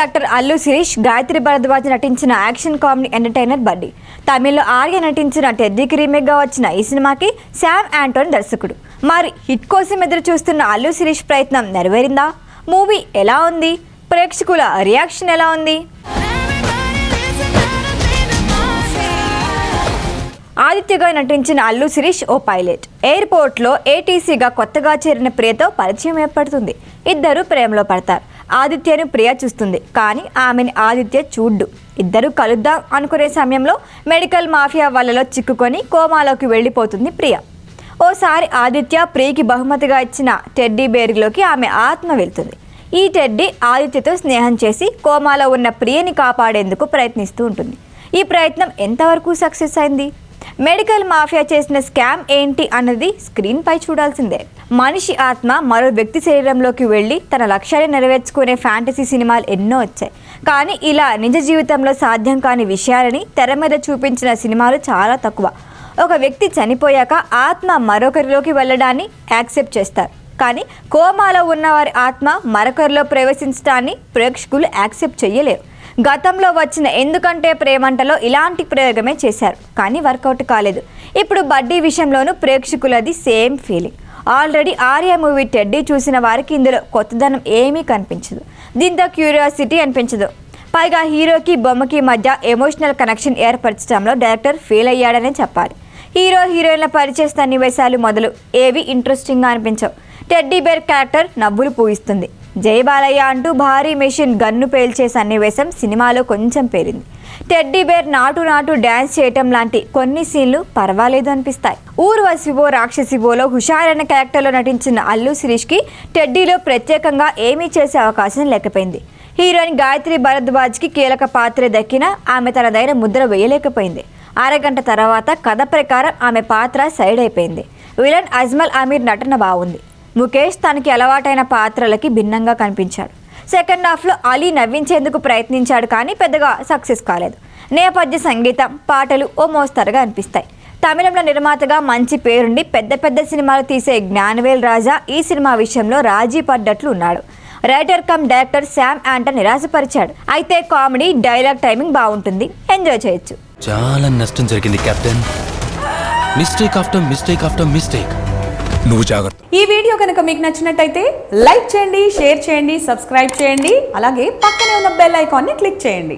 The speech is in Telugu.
డాక్టర్ అల్లు శిరీష్, గాయత్రి భరద్వాజ్ నటించిన యాక్షన్ కామెడీ ఎంటర్టైనర్ బడ్డీ. తమిళ్లో ఆర్య నటించిన టెడ్డీకి రీమేక్గా వచ్చిన ఈ సినిమాకి శామ్ ఆంటోన్ దర్శకుడు. మరి హిట్ కోసం ఎదురు చూస్తున్న అల్లు శిరీష్ ప్రయత్నం నెరవేరిందా? మూవీ ఎలా ఉంది? ప్రేక్షకుల రియాక్షన్ ఎలా ఉంది? ఆదిత్యగా నటించిన అల్లు శిరీష్ ఓ పైలట్. ఎయిర్పోర్ట్లో ఏటీసీగా కొత్తగా చేరిన ప్రియతో పరిచయం ఏర్పడుతుంది. ఇద్దరు ప్రేమలో పడతారు. ఆదిత్యను ప్రియ చూస్తుంది, కానీ ఆమెని ఆదిత్య చూడ్డు. ఇద్దరు కలుద్దాం అనుకునే సమయంలో మెడికల్ మాఫియా వలలో చిక్కుకొని కోమాలోకి వెళ్ళిపోతుంది ప్రియ. ఓసారి ఆదిత్య ప్రియకి బహుమతిగా ఇచ్చిన టెడ్డీ బేర్లోకి ఆమె ఆత్మ వెళ్తుంది. ఈ టెడ్డీ ఆదిత్యతో స్నేహం చేసి కోమాలో ఉన్న ప్రియని కాపాడేందుకు ప్రయత్నిస్తూ ఉంటుంది. ఈ ప్రయత్నం ఎంతవరకు సక్సెస్ అయింది? మెడికల్ మాఫియా చేసిన స్కామ్ ఏంటి అన్నది స్క్రీన్ పై చూడాల్సిందే. మనిషి ఆత్మ మరో వ్యక్తి శరీరంలోకి వెళ్ళి తన లక్ష్యాన్ని నెరవేర్చుకునే ఫ్యాంటసీ సినిమాలు ఎన్నో వచ్చాయి. కానీ ఇలా నిజ జీవితంలో సాధ్యం కాని విషయాలని తెర మీద చూపించిన సినిమాలు చాలా తక్కువ. ఒక వ్యక్తి చనిపోయాక ఆత్మ మరొకరిలోకి వెళ్ళడాన్ని యాక్సెప్ట్ చేస్తారు, కానీ కోమాలో ఉన్నవారి ఆత్మ మరొకరిలో ప్రవేశించడాన్ని ప్రేక్షకులు యాక్సెప్ట్ చేయలేరు. గతంలో వచ్చిన ఎందుకంటే ప్రేమంటలో ఇలాంటి ప్రయోగమే చేశారు, కానీ వర్కౌట్ కాలేదు. ఇప్పుడు బడ్డీ విషయంలోనూ ప్రేక్షకులది same feeling. Already Arya movie Teddy చూసిన వారికి ఇందులో కొత్తదనం ఏమీ కనిపించదు. దీంతో క్యూరియాసిటీ అనిపించదు. పైగా హీరోకి బొమ్మకి మధ్య ఎమోషనల్ కనెక్షన్ ఏర్పరచడంలో డైరెక్టర్ ఫెయిల్ అయ్యాడనే చెప్పాలి. హీరో హీరోయిన్ల పరిచయ సన్నివేశాలు మొదలు ఏవి ఇంట్రెస్టింగ్గా అనిపించవు. టెడ్డీ బేర్ క్యారెక్టర్ నవ్వులు పూయిస్తుంది. జై బాలయ్య అంటూ భారీ మెషిన్ గన్ను పేల్చే సన్నివేశం సినిమాలో కొంచెం పేరింది. టెడ్డీ బేర్ నాటు డ్యాన్స్ చేయటం లాంటి కొన్ని సీన్లు పర్వాలేదు అనిపిస్తాయి. ఊర్వశివో రాక్షసివోలో హుషారైన క్యారెక్టర్లో నటించిన అల్లు శిరీష్కి టెడ్డీలో ప్రత్యేకంగా ఏమీ చేసే అవకాశం లేకపోయింది. హీరోయిన్ గాయత్రి భరద్వాజ్కి కీలక పాత్ర దక్కినా ఆమె తనదైన ముద్ర వేయలేకపోయింది. అరగంట తర్వాత కథ ప్రకారం ఆమె పాత్ర సైడ్ అయిపోయింది. విలన్ అజ్మల్ అమీర్ నటన బాగుంది. ముఖేష్ తనకి అలవాటైన పాత్రలకి భిన్నంగా కనిపించాడు. సెకండ్ హాఫ్లో అలీ నవ్వించేందుకు ప్రయత్నించాడు, కానీ పెద్దగా సక్సెస్ కాలేదు. నేపథ్య సంగీతం, పాటలు ఓ మోస్తరుగా అనిపిస్తాయి. తమిళంలో నిర్మాతగా మంచి పేరుండి పెద్ద సినిమాలు తీసే జ్ఞానవేల్ రాజా ఈ సినిమా విషయంలో రాజీ పడ్డట్లు ఉన్నాడు. Writer come director Sam Anton నిరాశపరిచాడు. అయితే కామెడీ, డైలాగ్ టైమింగ్ బాగుంటుంది, ఎంజాయ్ చేయొచ్చు. చాలా నష్టం జరిగింది captain. Mistake after mistake after mistake. నువ్వు జాగ్రత్త. ఈ వీడియో కనుక మీకు నచ్చినట్టయితే లైక్ చేయండి, షేర్ చేయండి, సబ్స్క్రైబ్ చేయండి. అలాగే పక్కనే ఉన్న బెల్ ఐకాన్ని క్లిక్ చేయండి.